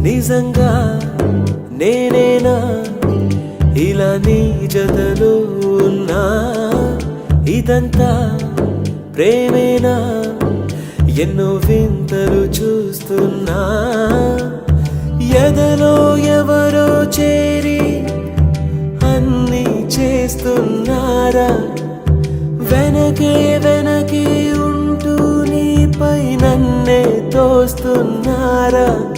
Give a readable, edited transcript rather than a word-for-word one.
నిజంగా నేనేనా ఇలా నీ జతలో ఉన్నా? ఇదంతా ప్రేమేనా? ఎన్నో వింతలు చూస్తున్నా. ఎదలో ఎవరో చేరి అన్నీ చేస్తున్నారా? వెనకే వెనకే ఉంటూ నీపై నన్నే తోస్తున్నారా?